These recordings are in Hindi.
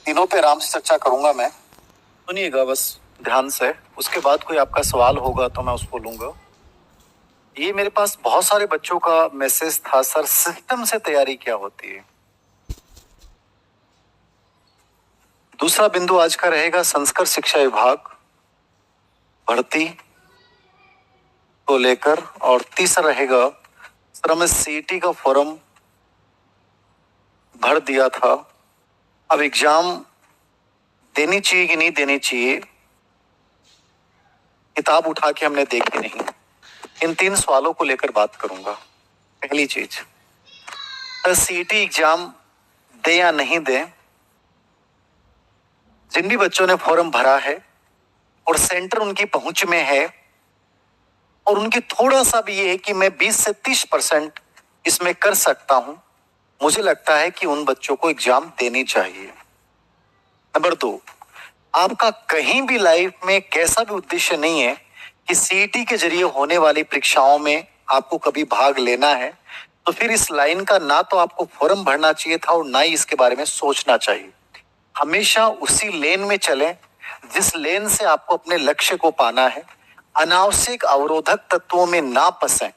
तीनों पे आराम से चर्चा करूंगा मैं। सुनिएगा बस ध्यान से, उसके बाद कोई आपका सवाल होगा तो मैं उसको लूंगा। ये मेरे पास बहुत सारे बच्चों का मैसेज था, सर सिस्टम से तैयारी क्या होती है। दूसरा बिंदु आज का रहेगा संस्कृत शिक्षा विभाग भर्ती को लेकर, और तीसरा रहेगा सर हमने सीईटी का फॉर्म भर दिया था, अब एग्जाम देनी चाहिए कि नहीं देनी चाहिए, किताब उठा के हमने देखी नहीं। इन तीन सवालों को लेकर बात करूंगा। पहली चीज, सीईटी एग्जाम दे या नहीं दे, जिन भी बच्चों ने फॉर्म भरा है और सेंटर उनकी पहुंच में है और उनकी थोड़ा सा भी ये है कि मैं 20 से 30% इसमें कर सकता हूं, मुझे लगता है कि उन बच्चों को एग्जाम देनी चाहिए। नंबर 2, आपका कहीं भी लाइफ में कैसा भी उद्देश्य नहीं है कि सीईटी के जरिए होने वाली परीक्षाओं में आपको कभी भाग लेना है, तो फिर इस लाइन का ना तो आपको फॉर्म भरना चाहिए था और ना ही इसके बारे में सोचना चाहिए। हमेशा उसी लेन में चलें जिस लेन से आपको अपने लक्ष्य को पाना है। अनावश्यक अवरोधक तत्वों में ना फंसें,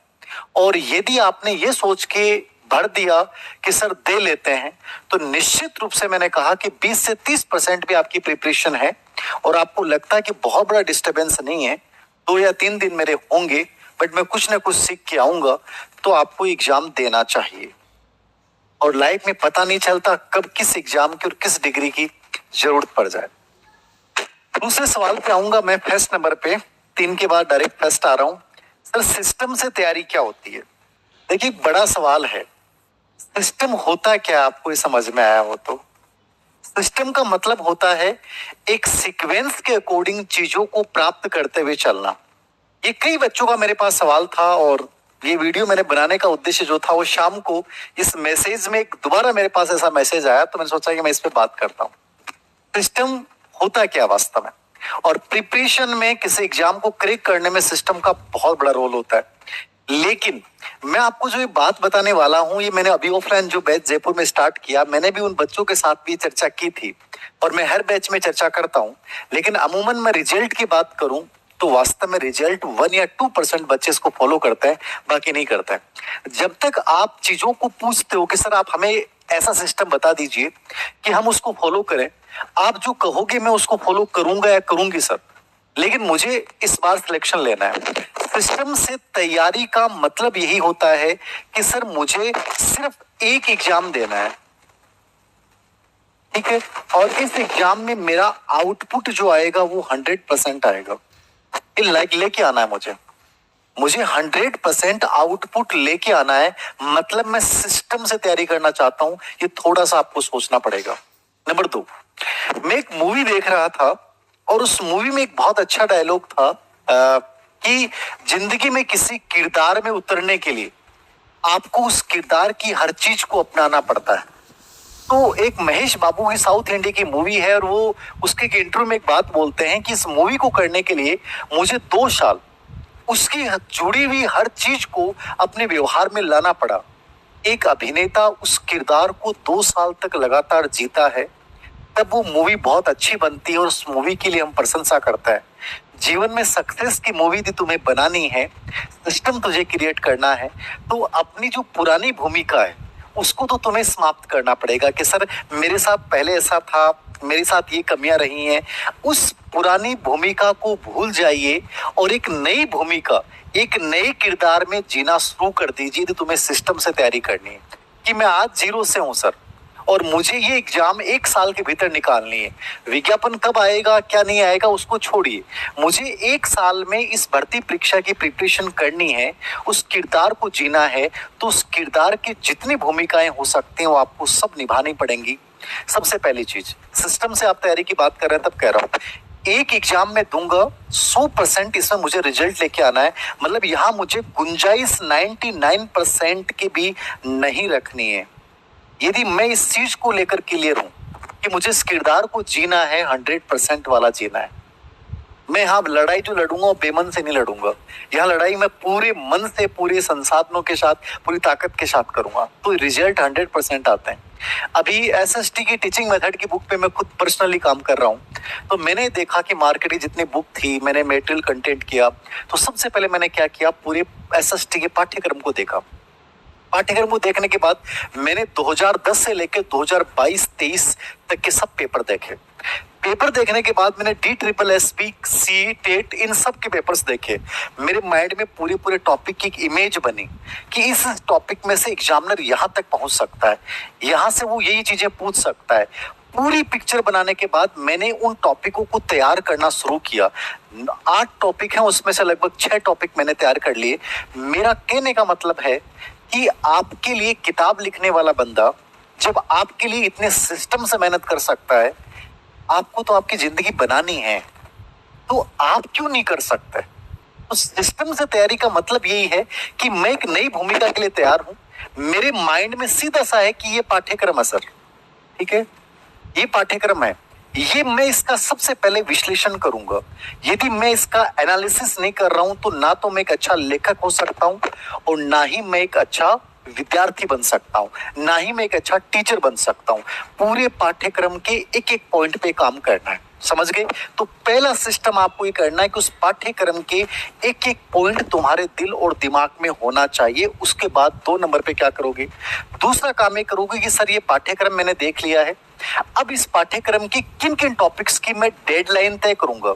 और यदि आपने ये सोच के भर दिया कि सर दे लेते हैं, तो निश्चित रूप से मैंने कहा कि 20 से 30% भी आपकी प्रिपरेशन है और आपको लगता है कि बहुत बड़ा डिस्टरबेंस नहीं है, 2 या 3 दिन मेरे होंगे बट मैं कुछ ना कुछ सीख के आऊंगा, तो आपको एग्जाम देना चाहिए। और लाइफ में पता नहीं चलता कब किस एग्जाम की और किस डिग्री की जरूरत पड़ जाए। दूसरे सवाल पे आऊंगा मैं, फर्स्ट नंबर पे, 3 के बाद डायरेक्ट फर्स्ट आ रहा हूं। सर सिस्टम से तैयारी क्या होती है? देखिए बड़ा सवाल है। सिस्टम होता क्या, आपको ये समझ में आया हो तो? सिस्टम का मतलब होता है एक सीक्वेंस के अकॉर्डिंग चीजों को प्राप्त करते हुए चलना। ये कई बच्चों का मेरे पास सवाल था और ये वीडियो मैंने बनाने का उद्देश्य जो था वो शाम को इस मैसेज में दोबारा मेरे पास ऐसा मैसेज आया, तो मैंने सोचा कि मैं इस पे बात करता हूँ। सिस्टम होता क्या वास्तव में, और प्रिपरेशन में किसी एग्जाम को क्रैक करने में सिस्टम का बहुत बड़ा रोल होता है। लेकिन मैं आपको जो ये बात बताने वाला हूं, ये मैंने अभी ऑफलाइन जो बैच जयपुर में स्टार्ट किया, मैंने भी उन बच्चों के साथ भी चर्चा की थी और मैं हर बैच में चर्चा करता हूं। लेकिन अमूमन मैं रिजल्ट की बात करूं तो वास्तव में रिजल्ट 1 या 2% बच्चे इसको फॉलो करते हैं, बाकी नहीं करते हैं। जब तक आप चीजों को पूछते हो कि सर आप हमें ऐसा सिस्टम बता दीजिए कि हम उसको फॉलो करें, आप जो कहोगे मैं उसको फॉलो करूंगा या करूंगी सर, लेकिन मुझे इस बार सिलेक्शन लेना है। सिस्टम से तैयारी का मतलब यही होता है कि सर मुझे सिर्फ एक एग्जाम देना है, ठीक है, और इस एग्जाम में मेरा आउटपुट जो आएगा वो 100% आएगा। लेके आना है मुझे 100% आउटपुट लेके आना है। मतलब मैं सिस्टम से तैयारी करना चाहता हूं, ये थोड़ा सा आपको सोचना पड़ेगा। नंबर 2, मैं एक मूवी देख रहा था और उस मूवी में एक बहुत अच्छा डायलॉग था कि जिंदगी में किसी किरदार में उतरने के लिए आपको उस किरदार की हर चीज को अपनाना पड़ता है। तो एक महेश बाबू की साउथ इंडिया की मूवी है और वो उसके इंटरव्यू में एक बात बोलते हैं कि इस मूवी को करने के लिए मुझे 2 साल उसकी जुड़ी हुई हर चीज को अपने व्यवहार में लाना पड़ा। एक अभिनेता उस किरदार को 2 साल तक लगातार जीता है, तब वो मूवी बहुत अच्छी बनती है और उस मूवी के लिए हम प्रशंसा करते हैं। जीवन में सक्सेस की मूवी भी तुम्हें बनानी है, सिस्टम तुझे क्रिएट करना है, तो अपनी जो पुरानी भूमिका है उसको तो तुम्हें समाप्त करना पड़ेगा कि सर मेरे साथ पहले ऐसा था, मेरे साथ ये कमियां रही हैं। उस पुरानी भूमिका को भूल जाइए और एक नई भूमिका, एक नए किरदार में जीना शुरू कर दीजिए। तो तुम्हें सिस्टम से तैयारी करनी है कि मैं आज 0 से हूं सर और मुझे ये एग्जाम 1 साल के भीतर निकालनी है। विज्ञापन कब आएगा क्या नहीं आएगा उसको छोड़िए, मुझे 1 साल में इस भर्ती परीक्षा की प्रिपरेशन करनी है, उस किरदार को जीना है। तो उस किरदार की जितनी भूमिकाएं हो सकती हैं वो आपको सब निभानी पड़ेंगी। सबसे पहली चीज, सिस्टम से आप तैयारी की बात कर रहे हैं तब कह रहा हूं, एक एग्जाम में दूंगा 100%, इसमें मुझे रिजल्ट लेके आना है। मतलब यहां मुझे गुंजाइश 99% की भी नहीं रखनी है। यदि मैं इस चीज को लेकर क्लियर हूं कि मुझे इस किरदार को जीना है, 100% वाला जीना है, मैं यहाँ लड़ाई जो लड़ूंगा वो बेमन से नहीं लड़ूंगा, यहाँ लड़ाई मैं पूरे मन से, पूरे संसाधनों के साथ, पूरी ताकत के साथ करूंगा, तो रिजल्ट 100% आते हैं। अभी एसएसटी की टीचिंग मेथड की बुक पे मैं खुद पर्सनली काम कर रहा हूँ, तो मैंने देखा कि मार्केट की जितनी बुक थी, मैंने मटेरियल कंटेंट किया, तो सबसे पहले मैंने क्या किया, पूरे एसएसटी के पाठ्यक्रम को देखा। पाठ्यक्रम को देखने के बाद मैंने 2010 से लेकर 2022-23 तक के सब पेपर देखे। पेपर देखने के बाद मैंने DSSB, सी टेट, इन सब के पेपर्स देखे। मेरे माइंड में पूरे पूरे टॉपिक की एक इमेज बनी कि इस टॉपिक में से एग्जामिनर यहाँ तक पहुंच सकता है, यहाँ से वो यही चीजें पूछ सकता है। पूरी पिक्चर बनाने के बाद मैंने उन टॉपिकों को तैयार करना शुरू किया। 8 टॉपिक हैं, उसमें से लगभग 6 टॉपिक मैंने तैयार कर लिए। मेरा कहने का मतलब है कि आपके लिए किताब लिखने वाला बंदा जब आपके लिए इतने सिस्टम से मेहनत कर सकता है, आपको तो आपकी जिंदगी बनानी है, तो आप क्यों नहीं कर सकते? तो सिस्टम से तैयारी का मतलब यही है कि मैं एक नई भूमिका के लिए तैयार हूं। मेरे माइंड में सीधा सा है कि ये पाठ्यक्रम है सर, ठीक है, ये पाठ्यक्रम है, ये मैं इसका सबसे पहले विश्लेषण करूंगा। यदि मैं इसका एनालिसिस नहीं कर रहा हूं तो ना तो मैं एक अच्छा लेखक हो सकता हूं और ना ही मैं एक अच्छा विद्यार्थी बन सकता हूं, ना ही मैं एक अच्छा टीचर बन सकता हूं। पूरे पाठ्यक्रम के एक एक पॉइंट पे काम करना है, समझ गए? तो पहला सिस्टम आपको ये करना है कि उस पाठ्यक्रम के एक एक पॉइंट तुम्हारे दिल और दिमाग में होना चाहिए। उसके बाद 2 नंबर पे क्या करोगे? दूसरा काम ये करोगे कि सर ये पाठ्यक्रम मैंने देख लिया है, अब इस पाठ्यक्रम की किन किन टॉपिक्स की मैं डेडलाइन तय करूंगा।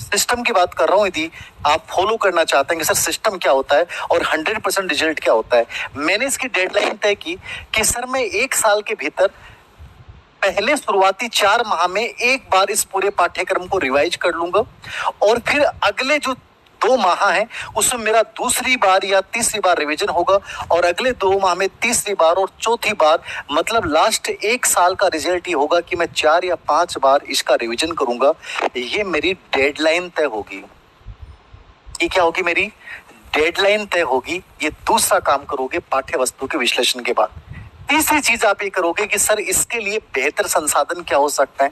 सिस्टम की बात कर रहा हूं। यदि आप फॉलो करना चाहते हैं कि सर सिस्टम क्या होता है और 100% रिजल्ट क्या होता है, मैंने इसकी डेडलाइन तय की कि सर मैं 1 साल के भीतर पहले शुरुआती 4 माह में एक बार इस पूरे पाठ्यक्रम को रिवाइज कर लूंगा और फिर अगले जो 2 माह हैं उसमें मेरा दूसरी बार या तीसरी बार रिवीजन होगा और अगले 2 माह में तीसरी बार और चौथी बार, मतलब लास्ट 1 साल का रिजल्ट ये होगा कि मैं 4 या 5 बार इसका रिवीजन करूंगा। ये मेरी डेडलाइन तय होगी। ये क्या होगी? मेरी डेडलाइन तय होगी। ये दूसरा काम करोगे पाठ्य वस्तु के विश्लेषण के बाद। तीसरी चीज आप ये करोगे कि सर इसके लिए बेहतर संसाधन क्या हो सकता है।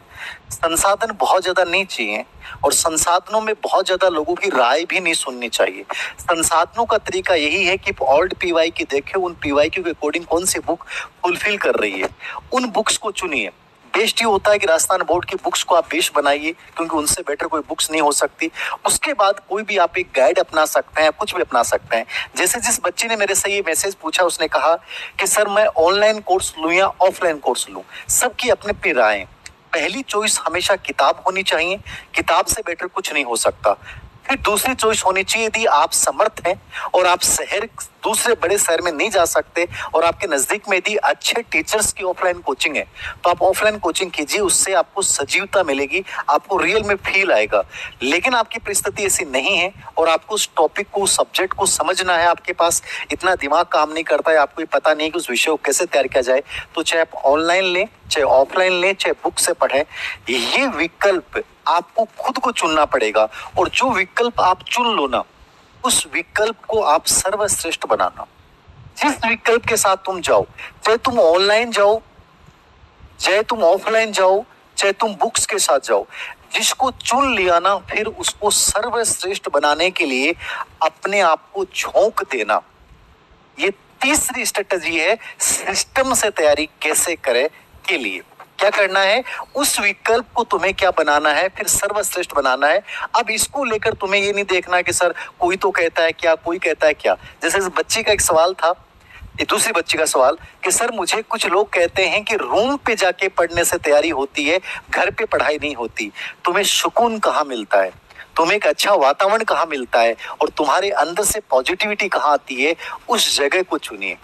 संसाधन बहुत ज्यादा नहीं चाहिए और संसाधनों में बहुत ज्यादा लोगों की राय भी नहीं सुननी चाहिए। संसाधनों का तरीका यही है कि ओल्ड पीवाई की देखे, उन पीवाई के अकॉर्डिंग कौन सी बुक फुलफिल कर रही है, उन बुक्स को चुनिए। बेस्ट ये होता है कि राजस्थान बोर्ड की बुक्स को आप बेस्ट बनाइए, क्योंकि उनसे बेटर कोई बुक्स नहीं हो सकती। उसके बाद कोई भी आप एक गाइड अपना सकते हैं, कुछ भी अपना सकते हैं। जैसे जिस बच्चे ने मेरे से ये मैसेज पूछा, उसने कहा कि सर मैं ऑनलाइन कोर्स लूं या ऑफलाइन कोर्स लूं। सबकी अपनी अपनी राय है। पहली चॉइस हमेशा किताब होनी चाहिए, किताब से बेटर कुछ नहीं हो सकता। फिर दूसरी चॉइस होनी चाहिए, यदि आप समर्थ हैं और आप शहर, दूसरे बड़े शहर में नहीं जा सकते और आपके नजदीक में यदि अच्छे टीचर्स की ऑफलाइन कोचिंग है तो आप ऑफलाइन कोचिंग कीजिए। उससे आपको सजीवता मिलेगी, आपको रियल में फील आएगा। लेकिन आपकी परिस्थिति ऐसी नहीं है और आपको उस टॉपिक को, उस सब्जेक्ट को समझना है, आपके पास इतना दिमाग काम नहीं करता है, आपको पता नहीं कि उस विषय को कैसे तैयार किया जाए, तो चाहे आप ऑनलाइन लें, चाहे ऑफलाइन लें, चाहे बुक से पढ़ें, ये विकल्प आपको खुद को चुनना पड़ेगा। और जो विकल्प आप चुन लो ना, उस विकल्प को आप सर्वश्रेष्ठ बनाना। जिस विकल्प के साथ तुम जाओ, चाहे तुम ऑनलाइन जाओ, चाहे तुम ऑफलाइन जाओ, चाहे तुम बुक्स के साथ जाओ, जिसको चुन लिया ना, फिर उसको सर्वश्रेष्ठ बनाने के लिए अपने आप को झोंक देना। ये तीसरी स्ट्रेटजी है सिस्टम से तैयारी कैसे करें के लिए। क्या करना है? उस विकल्प को तुम्हें क्या बनाना है, फिर सर्वश्रेष्ठ बनाना है। अब इसको लेकर तुम्हें ये नहीं देखना कि सर कोई तो कहता है क्या, कोई कहता है क्या। जैसे इस बच्ची का एक सवाल था, ये दूसरी बच्ची का सवाल कि सर मुझे कुछ लोग कहते हैं कि रूम पे जाके पढ़ने से तैयारी होती है, घर पे पढ़ाई नहीं होती। तुम्हें सुकून कहाँ मिलता है, तुम्हें एक अच्छा वातावरण कहाँ मिलता है और तुम्हारे अंदर से पॉजिटिविटी कहाँ आती है, उस जगह को चुनिए।